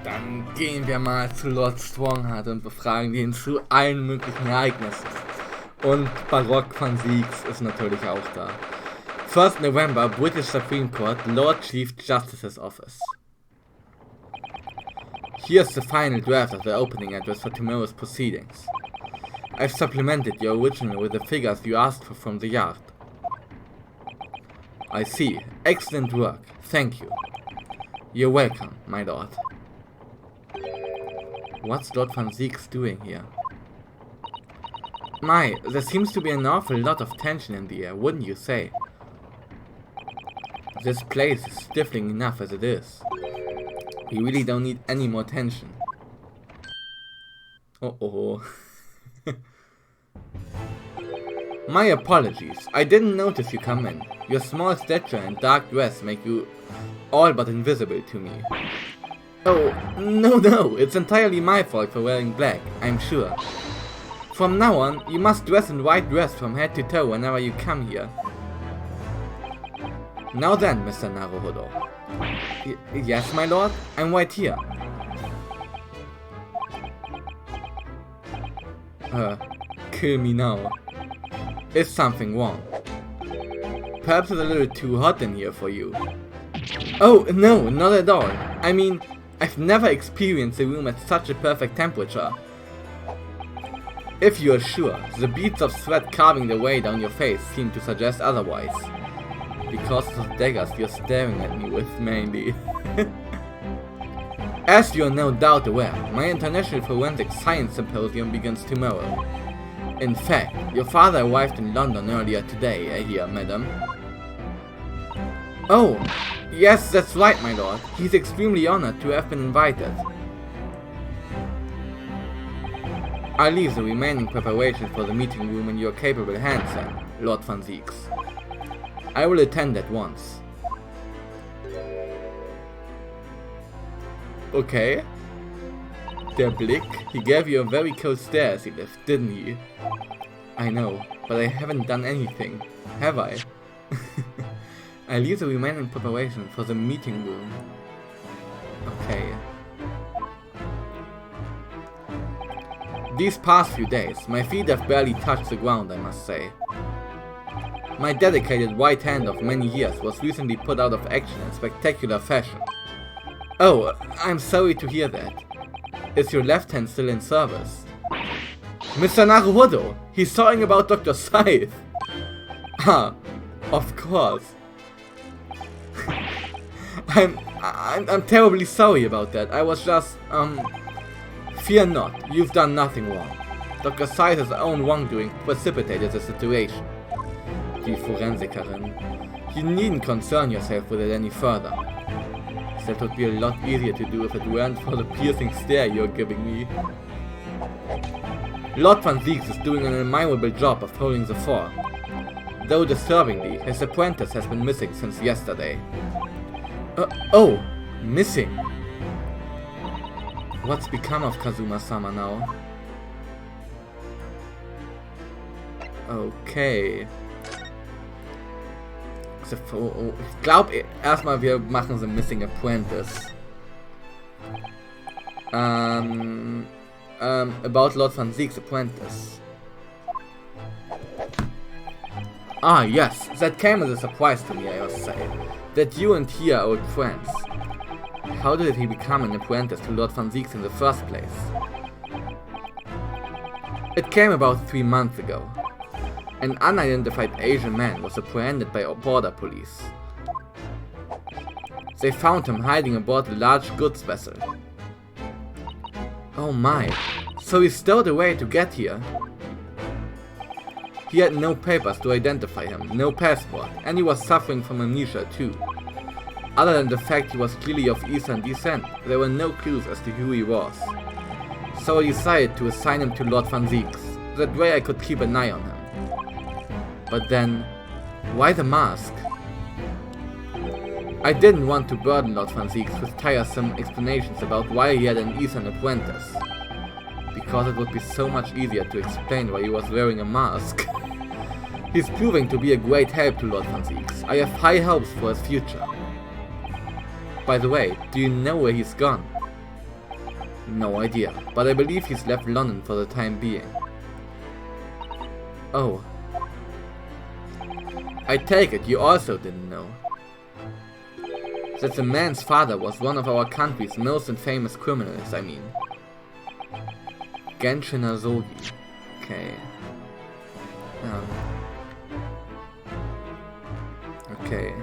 Dann gehen wir mal zu Lord Strongheart und befragen ihn zu allen möglichen Ereignissen. Und Barock von Siegs ist natürlich auch da. 1st November, British Supreme Court, Lord Chief Justice's Office. Here's the final draft of the opening address for tomorrow's proceedings. I've supplemented your original with the figures you asked for from the yard. I see. Excellent work. Thank you. You're welcome, my lord. What's Lord Van Zieks doing here? My, there seems to be an awful lot of tension in the air, wouldn't you say? This place is stifling enough as it is. We really don't need any more tension. Uh-oh. My apologies. I didn't notice you come in. Your small stature and dark dress make you all but invisible to me. Oh, no, it's entirely my fault for wearing black, I'm sure. From now on, you must dress in white dress from head to toe whenever you come here. Now then, Mr. Naruhodo. Yes, my lord? I'm right here. Kill me now. Is something wrong? Perhaps it's a little too hot in here for you. Oh, no, not at all. I mean, I've never experienced a room at such a perfect temperature. If you're sure, the beads of sweat carving their way down your face seem to suggest otherwise. Because of the daggers you're staring at me with mainly. As you're no doubt aware, my International Forensic Science Symposium begins tomorrow. In fact, your father arrived in London earlier today, I hear, madam. Oh, yes, that's right, my lord. He's extremely honored to have been invited. I'll leave the remaining preparations for the meeting room in your capable hands then, Lord Van Zieks. I will attend at once. Okay. Der Blick, he gave you a very cold stare as he left, didn't he? I know, but I haven't done anything, have I? I leave the remaining preparation for the meeting room. Okay. These past few days, my feet have barely touched the ground, I must say. My dedicated right hand of many years was recently put out of action in spectacular fashion. Oh, I'm sorry to hear that. Is your left hand still in service? Mr. Naruhodo! He's talking about Dr. Scythe! Ah, of course. I'm terribly sorry about that. I was just, fear not, you've done nothing wrong. Dr. Scythe's own wrongdoing precipitated the situation. Die Forensikerin. You needn't concern yourself with it any further. That would be a lot easier to do if it weren't for the piercing stare you're giving me. Lord Van Zieks is doing an admirable job of holding the fort. Though disturbingly, his apprentice has been missing since yesterday. Oh! Missing? What's become of Kazuma-sama now? Okay. Ich glaube erstmal, wir machen The Missing Apprentice. About Lord Van Zieks' apprentice. Ah, yes, that came as a surprise to me, I must say. That you and he are old friends. How did he become an apprentice to Lord Van Zieks in the first place? It came about 3 months ago. An unidentified Asian man was apprehended by border police. They found him hiding aboard a large goods vessel. Oh my, so he stowed away to get here? He had no papers to identify him, no passport, and he was suffering from amnesia too. Other than the fact he was clearly of Eastern descent, there were no clues as to who he was. So I decided to assign him to Lord Van Zieks, that way I could keep an eye on him. But then, why the mask? I didn't want to burden Lord Van Zieks with tiresome explanations about why he had an Eastern apprentice. Because it would be so much easier to explain why he was wearing a mask. He's proving to be a great help to Lord Van Zieks. I have high hopes for his future. By the way, do you know where he's gone? No idea, but I believe he's left London for the time being. Oh. I take it you also didn't know that the man's father was one of our country's most infamous criminals, I mean. Genshin Azogi. Okay. Okay.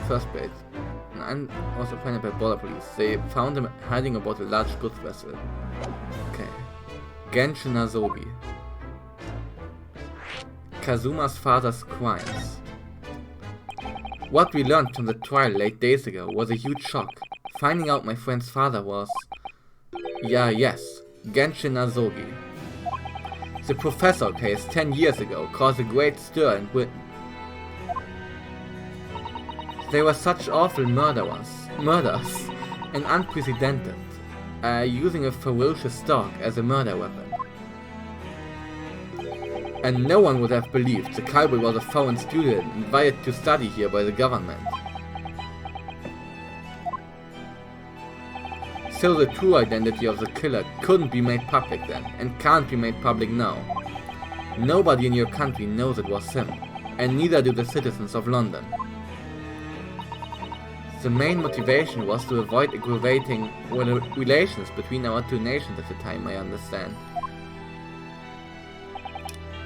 First base. And also found by border police. They found him hiding aboard a large goods vessel. Okay. Genshin Azogi. Kazuma's father's crimes. What we learned from the trial late days ago was a huge shock. Finding out my friend's father was... yes, Genshin Azogi. The professor case 10 years ago caused a great stir in Britain. They were such awful murders, and unprecedented, using a ferocious dog as a murder weapon. And no one would have believed the culprit was a foreign student invited to study here by the government. So the true identity of the killer couldn't be made public then, and can't be made public now. Nobody in your country knows it was him, and neither do the citizens of London. The main motivation was to avoid aggravating relations between our two nations at the time, I understand.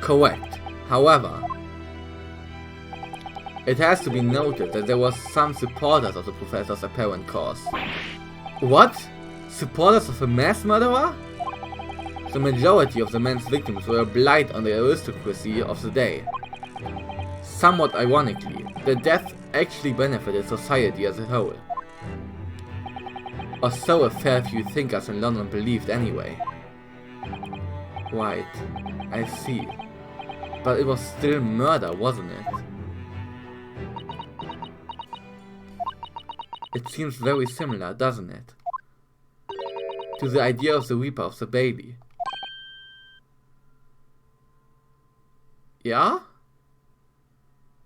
Correct. However, it has to be noted that there were some supporters of the professor's apparent cause. What? Supporters of a mass murderer? The majority of the man's victims were a blight on the aristocracy of the day. Somewhat ironically, the death actually benefited society as a whole. Or so a fair few thinkers in London believed anyway. Right, I see. But it was still murder, wasn't it? It seems very similar, doesn't it? To the idea of the Reaper of the Baby. Yeah?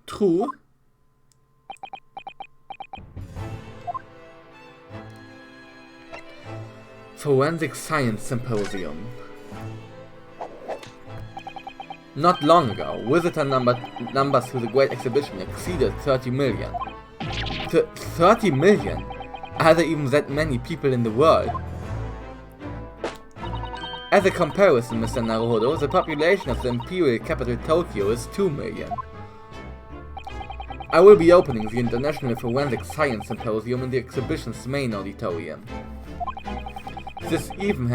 True? Forensic Science Symposium. Not long ago, visitor numbers to the Great Exhibition exceeded 30 million. 30 million? Are there even that many people in the world? As a comparison, Mr. Naruhodo, the population of the imperial capital Tokyo is 2 million. I will be opening the International Forensic Science Symposium in the exhibition's main auditorium. This event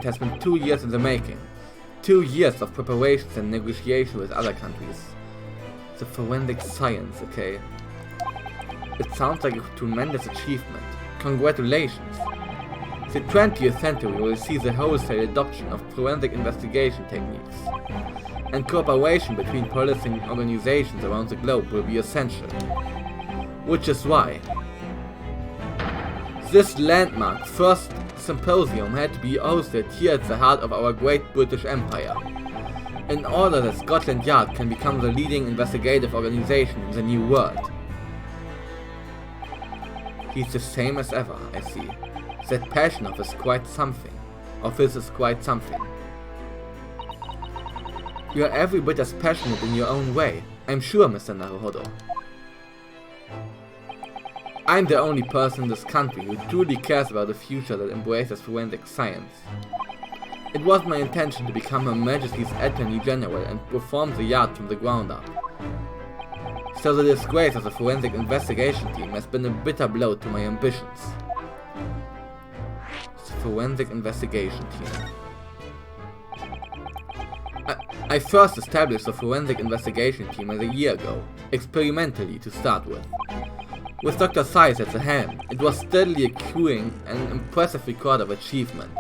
has been 2 years in the making. 2 years of preparations and negotiation with other countries. The forensic science, okay? It sounds like a tremendous achievement. Congratulations! The 20th century will see the wholesale adoption of forensic investigation techniques, and cooperation between policing organizations around the globe will be essential. Which is why this landmark first symposium had to be hosted here at the heart of our great British Empire, in order that Scotland Yard can become the leading investigative organization in the new world. He's the same as ever, I see. That passion of his is quite something. You are every bit as passionate in your own way, I'm sure, Mr. Naruhodo. I'm the only person in this country who truly cares about a future that embraces forensic science. It was my intention to become Her Majesty's Attorney General and reform the Yard from the ground up. So the disgrace of the forensic investigation team has been a bitter blow to my ambitions. The forensic investigation team. I first established the forensic investigation team a year ago, experimentally to start with. With Dr. Saiz at the helm, it was steadily accruing an impressive record of achievement.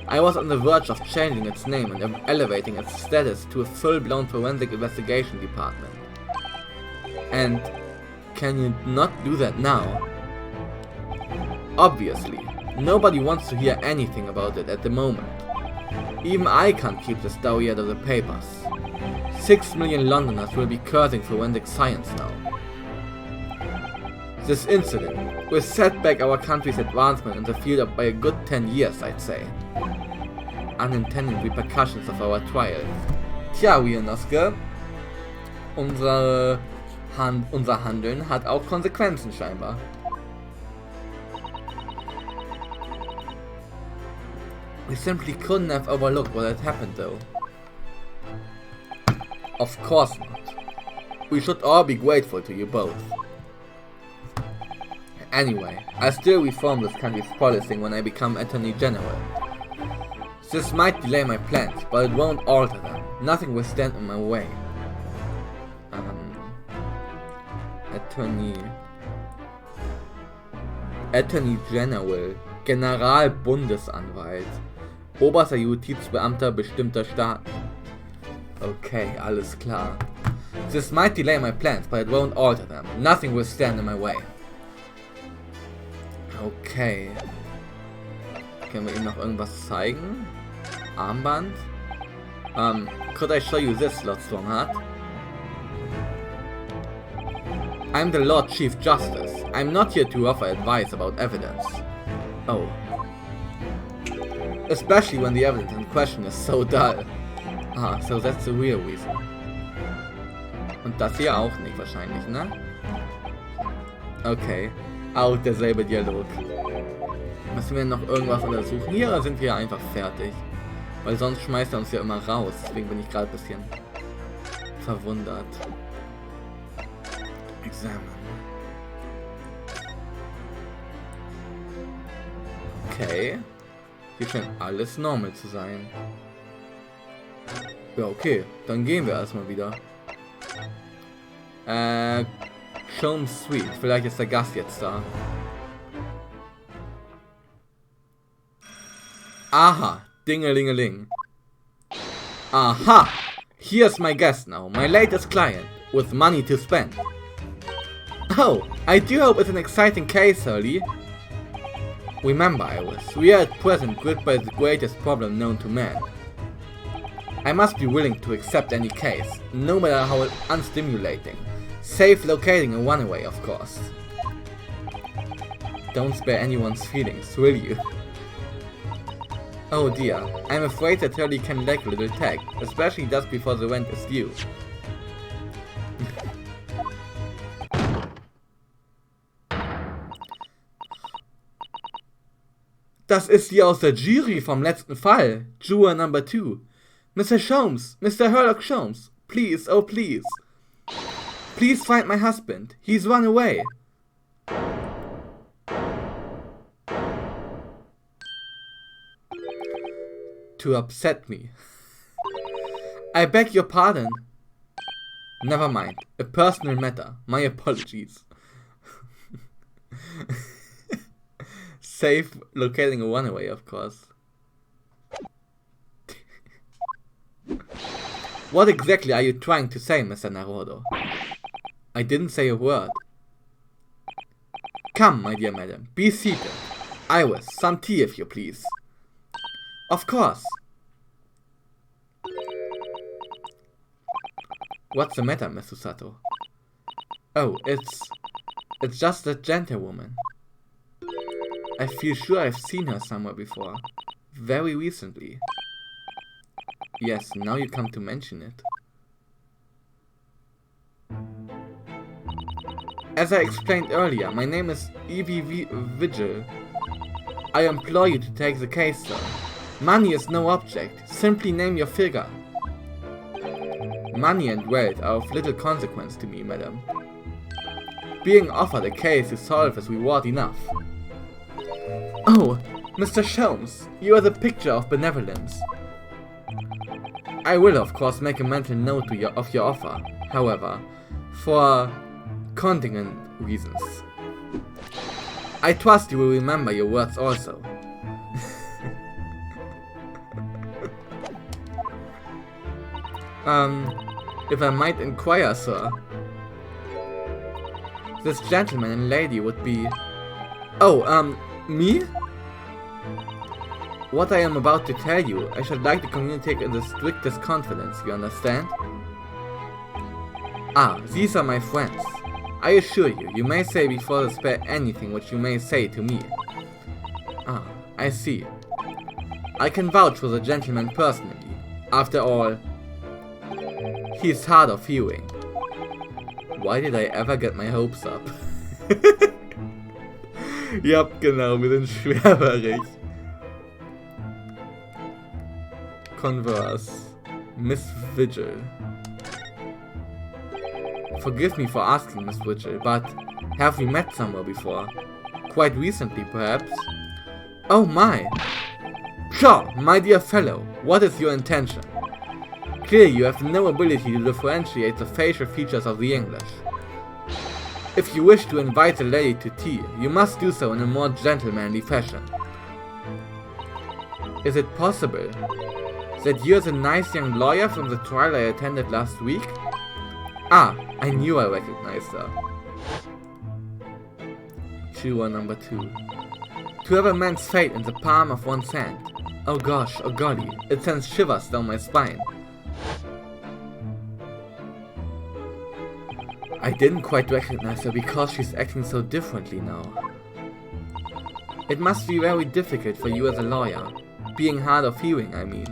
I was on the verge of changing its name and elevating its status to a full-blown forensic investigation department. And can you not do that now? Obviously, nobody wants to hear anything about it at the moment. Even I can't keep the story out of the papers. 6 million Londoners will be cursing forensic science now. This incident will set back our country's advancement in the field by a good 10 years, I'd say. Unintended repercussions of our trial. Tja, Ryunosuke, unser Handeln hat auch Konsequenzen scheinbar. We simply couldn't have overlooked what had happened though. Of course not. We should all be grateful to you both. Anyway, I'll still reform this country's policing when I become Attorney General. This might delay my plans, but it won't alter them. Nothing will stand in my way. Attorney General, Generalbundesanwalt, oberster Justizbeamter bestimmter Staaten. Okay, alles klar. This might delay my plans, but it won't alter them. Nothing will stand in my way. Okay. Können wir ihm noch irgendwas zeigen? Armband? Could I show you this, Lord Strongheart? I'm the Lord Chief Justice. I'm not here to offer advice about evidence. Oh. Especially when the evidence in question is so dull. Ah, so that's the real reason. Und das hier auch nicht wahrscheinlich, ne? Okay. Auch derselbe Dialog. Müssen wir noch irgendwas untersuchen hier oder sind wir einfach fertig? Weil sonst schmeißt er uns ja immer raus. Deswegen bin ich gerade ein bisschen verwundert. Examen. Okay. Hier scheint alles normal zu sein. Ja, okay. Dann gehen wir erstmal wieder. Sholmes Suite. Vielleicht ist der Gast jetzt da. Aha. Dingelingeling. Aha! Here's my guest now, my latest client, with money to spend. Oh, I do hope it's an exciting case, Hurley. Remember, Iris, we are at present gripped by the greatest problem known to man. I must be willing to accept any case, no matter how unstimulating. Save locating a runaway, of course. Don't spare anyone's feelings, will you? Oh dear, I'm afraid that Hurley can lack a little tact, especially just before the rent is due. Das ist die aus der Jury vom letzten Fall, Juror Number 2. Mr. Sholmes, Mr. Herlock Sholmes, please, oh please. Please find my husband, he's run away. To upset me. I beg your pardon. Never mind, a personal matter, my apologies. Safe locating a runaway, of course. What exactly are you trying to say, Mr. Naruto? I didn't say a word. Come, my dear madam, be seated. Iris, some tea if you please. Of course. What's the matter, Miss Susato? Oh, it's just that gentlewoman. I feel sure I've seen her somewhere before. Very recently. Yes, now you come to mention it. As I explained earlier, my name is E.V. Vigil. I implore you to take the case, sir. Money is no object. Simply name your figure. Money and wealth are of little consequence to me, madam. Being offered a case to solve is reward enough. Oh, Mr. Sholmes, you are the picture of benevolence. I will, of course, make a mental note of your offer, however, for contingent reasons. I trust you will remember your words also. If I might inquire, sir. This gentleman and lady would be... Oh, me? What I am about to tell you, I should like to communicate in the strictest confidence, you understand? Ah, these are my friends. I assure you, you may say before the spare anything which you may say to me. Ah, I see. I can vouch for the gentleman personally. After all, he is hard of hearing. Why did I ever get my hopes up? Ja, genau, wir sind schwerhörig. Converse. Miss Vigil. Forgive me for asking, Miss Vigil, but have we met somewhere before? Quite recently, perhaps? Oh my! Pshaw, my dear fellow, what is your intention? Clearly you have no ability to differentiate the facial features of the English. If you wish to invite a lady to tea, you must do so in a more gentlemanly fashion. Is it possible that you're the nice young lawyer from the trial I attended last week? Ah, I knew I recognized her. Juror number 2. To have a man's fate in the palm of one's hand. Oh gosh, oh golly, it sends shivers down my spine. I didn't quite recognize her because she's acting so differently now. It must be very difficult for you as a lawyer. Being hard of hearing, I mean.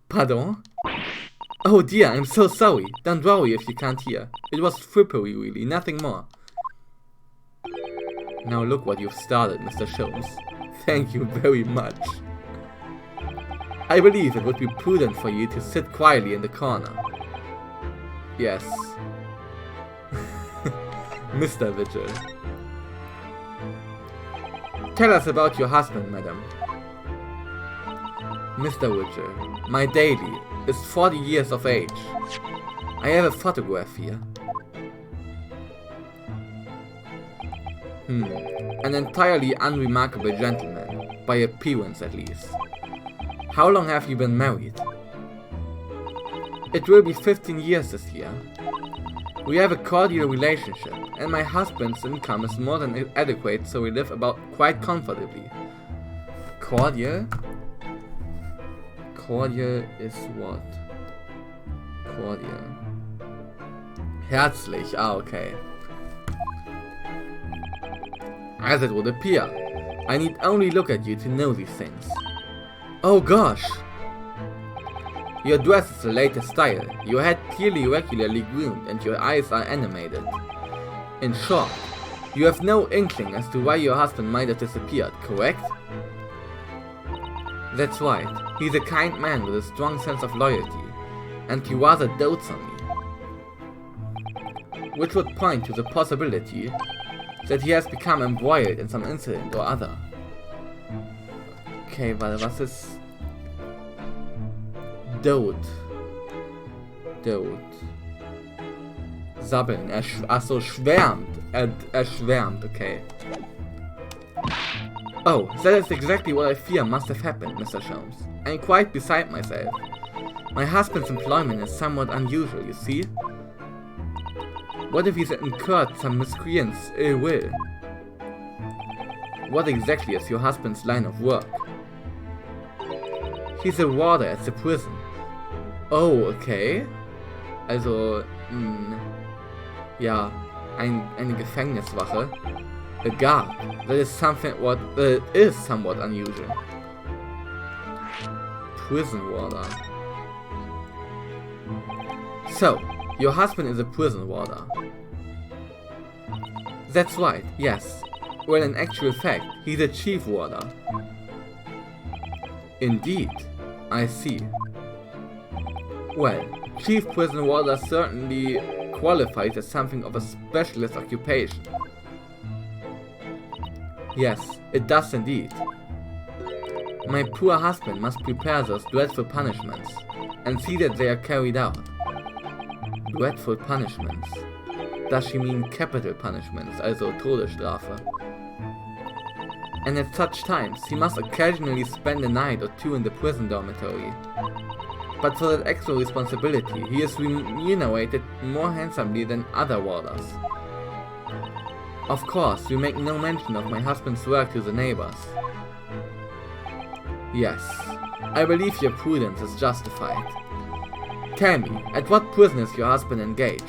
Pardon? Oh dear, I'm so sorry. Don't worry if you can't hear. It was frippery really, nothing more. Now look what you've started, Mr. Sholmes. Thank you very much. I believe it would be prudent for you to sit quietly in the corner. Yes. Mr. Vigil. Tell us about your husband, madam. Mr. Vigil, my daily is 40 years of age. I have a photograph here. An entirely unremarkable gentleman, by appearance at least. How long have you been married? It will be 15 years this year. We have a cordial relationship, and my husband's income is more than adequate, so we live about quite comfortably. Cordial? Cordial is what? Cordial. Herzlich, ah, okay. As it would appear, I need only look at you to know these things. Oh gosh! Your dress is the latest style, your head clearly regularly groomed, and your eyes are animated. In short, you have no inkling as to why your husband might have disappeared, correct? That's right, he's a kind man with a strong sense of loyalty, and he rather dotes on me. Which would point to the possibility that he has become embroiled in some incident or other. Okay, warte, was ist Dote? Dote. Sabbeln, achso, schwärmt. Schwärmt, okay. Oh, that is exactly what I fear must have happened, Mr. Sholmes. I'm quite beside myself. My husband's employment is somewhat unusual, you see? What if he's incurred some miscreant's ill will? What exactly is your husband's line of work? He's a warder at the prison. Oh, okay. Also, ja, eine Gefängniswache. A guard. That is somewhat unusual. Prison warder. So, your husband is a prison warder. That's right, yes. Well, in actual fact, he's a chief warder. Indeed, I see. Well, chief prison warder certainly qualifies as something of a specialist occupation. Yes, it does indeed. My poor husband must prepare those dreadful punishments, and see that they are carried out. Dreadful punishments. Does she mean capital punishments, also Todesstrafe? And at such times, he must occasionally spend a night or two in the prison dormitory. But for that extra responsibility, he is remunerated more handsomely than other warders. Of course, we make no mention of my husband's work to the neighbors. Yes, I believe your prudence is justified. Tell me, at what prison is your husband engaged?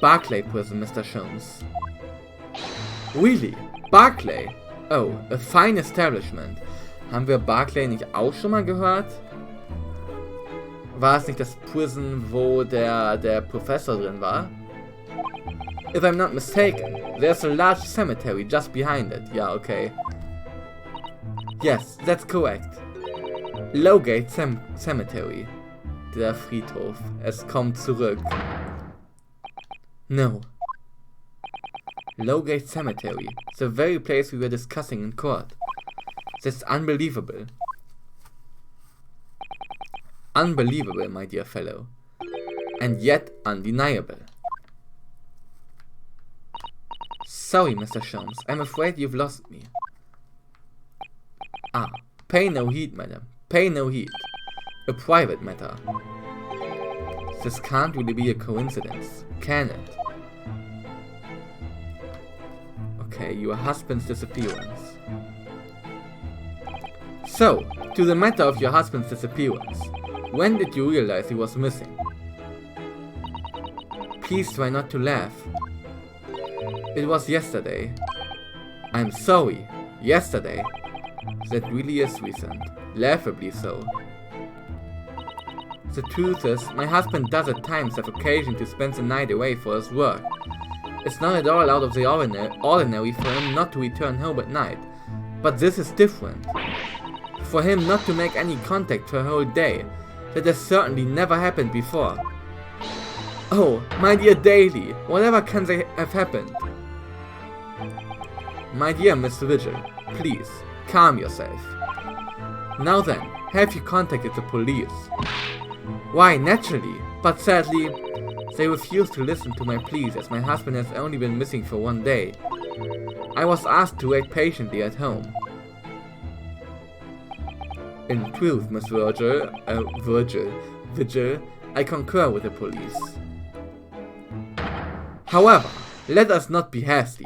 Barclay Prison, Mr. Sholmes. Really? Barclay? Oh, a fine establishment. Haben wir Barclay nicht auch schon mal gehört? War es nicht das Prison, wo der Professor drin war? If I'm not mistaken, there's a large cemetery just behind it. Yeah, okay. Yes, that's correct. Lowgate Cemetery. Der Friedhof. Es kommt zurück. No. Lowgate Cemetery. The very place we were discussing in court. That's unbelievable. Unbelievable, my dear fellow. And yet undeniable. Sorry, Mr. Sholmes. I'm afraid you've lost me. Ah, pay no heed, madam. Pay no heed. A private matter. This can't really be a coincidence, can it? Okay, your husband's disappearance. So, to the matter of your husband's disappearance. When did you realize he was missing? Please try not to laugh. It was yesterday. I'm sorry. Yesterday. That really is recent. Laughably so. The truth is, my husband does at times have occasion to spend the night away for his work. It's not at all out of the ordinary for him not to return home at night. But this is different. For him not to make any contact for a whole day, that has certainly never happened before. Oh, my dear Daly, whatever can have happened? My dear Miss Vigil, please, calm yourself. Now then, have you contacted the police? Why, naturally, but sadly, they refuse to listen to my pleas as my husband has only been missing for 1 day. I was asked to wait patiently at home. In truth, Miss Vigil, I concur with the police. However, let us not be hasty.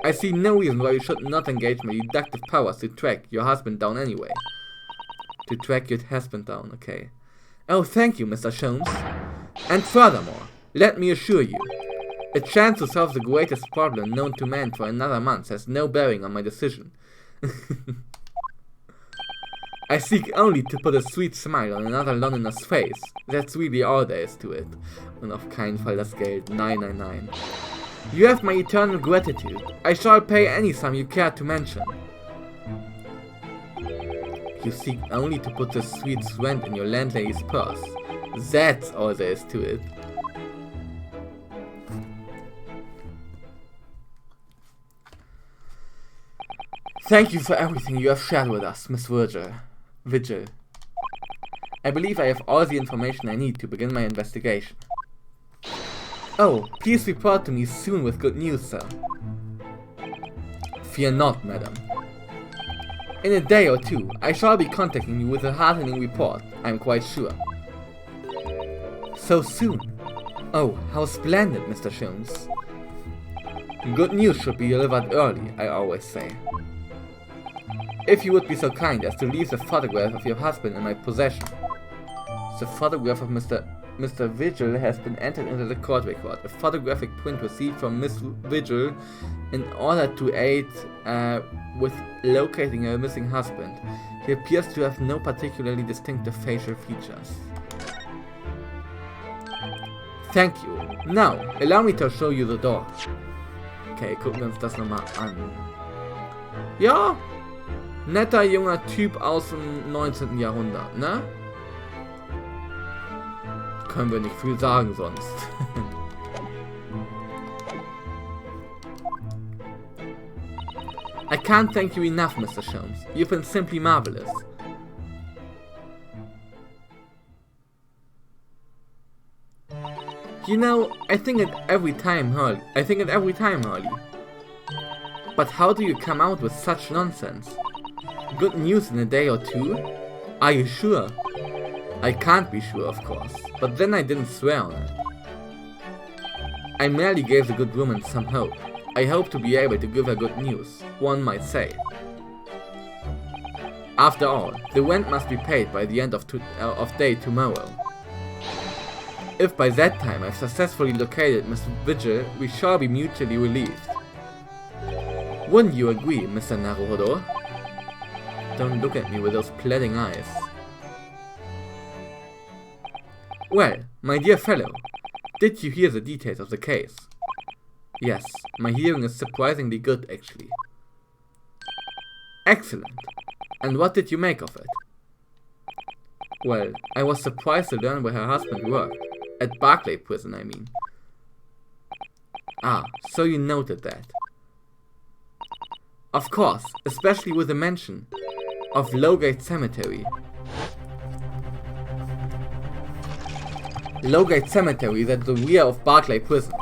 I see no reason why you should not engage my deductive powers to track your husband down anyway. To track your husband down, okay. Oh, thank you, Mr. Sholmes. And furthermore, let me assure you, a chance to solve the greatest problem known to man for another month has no bearing on my decision. I seek only to put a sweet smile on another Londoner's face. That's really all there is to it. Und auf keinen Fall das Geld. Nein, nein, nein. You have my eternal gratitude. I shall pay any sum you care to mention. You seek only to put the sweet rent in your landlady's purse. That's all there is to it. Thank you for everything you have shared with us, Miss Vigil. I believe I have all the information I need to begin my investigation. Oh, please report to me soon with good news, sir. Fear not, madam. In a day or two, I shall be contacting you with a heartening report, I'm quite sure. So soon? Oh, how splendid, Mr. Sholmes. Good news should be delivered early, I always say. If you would be so kind as to leave the photograph of your husband in my possession. The photograph of Mr. Vigil has been entered into the court record. A photographic print received from Miss Vigil in order to aid with locating her missing husband. He appears to have no particularly distinctive facial features. Thank you. Now, allow me to show you the door. Okay, gucken wir uns das nochmal an. Ja, netter junger Typ aus dem 19. Jahrhundert, ne? Können wir nicht viel sagen sonst. I can't thank you enough, Mr. Sholmes. You've been simply marvelous. You know, I think it every time, Herlock. But how do you come out with such nonsense? Good news in a day or two? Are you sure? I can't be sure, of course, but then I didn't swear on it. I merely gave the good woman some hope. I hope to be able to give her good news, one might say. After all, the rent must be paid by the end of day tomorrow. If by that time I've successfully located Mr. Vigil, we shall be mutually relieved. Wouldn't you agree, Mr. Naruhodo? Don't look at me with those pleading eyes. Well, my dear fellow, did you hear the details of the case? Yes, my hearing is surprisingly good, actually. Excellent. And what did you make of it? Well, I was surprised to learn where her husband worked. At Barclay Prison, I mean. Ah, so you noted that. Of course, especially with the mention of Lowgate Cemetery. Lowgate Cemetery is at the rear of Barclay Prison,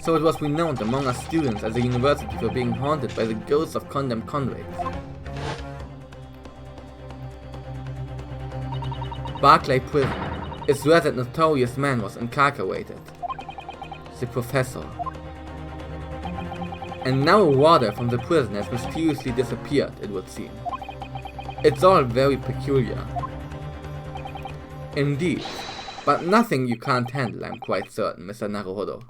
so it was renowned among us students at the university for being haunted by the ghosts of condemned convicts. Barclay Prison is where that notorious man was incarcerated. The professor. And now a warder from the prison has mysteriously disappeared, it would seem. It's all very peculiar. Indeed. But nothing you can't handle, I'm quite certain, Mr. Naruhodo.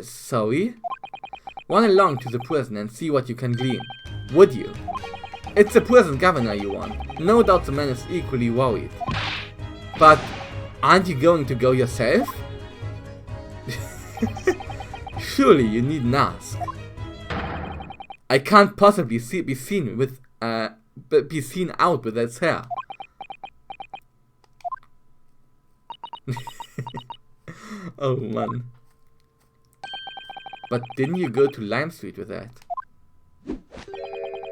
Sorry? Run along to the prison and see what you can glean. Would you? It's the prison governor you want. No doubt the man is equally worried. But aren't you going to go yourself? Surely you needn't ask. I can't possibly be seen out with that hair. Oh man. But didn't you go to Lime Street with that?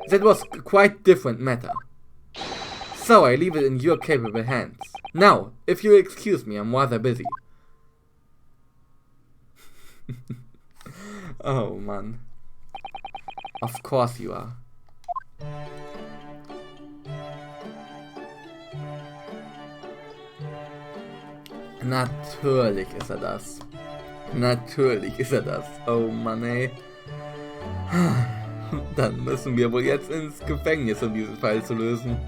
That was a quite different matter. So I leave it in your capable hands. Now, if you'll excuse me, I'm rather busy. Oh man. Of course you are. Natürlich ist er das. Natürlich ist er das. Oh Mann ey. Dann müssen wir wohl jetzt ins Gefängnis, um diesen Fall zu lösen.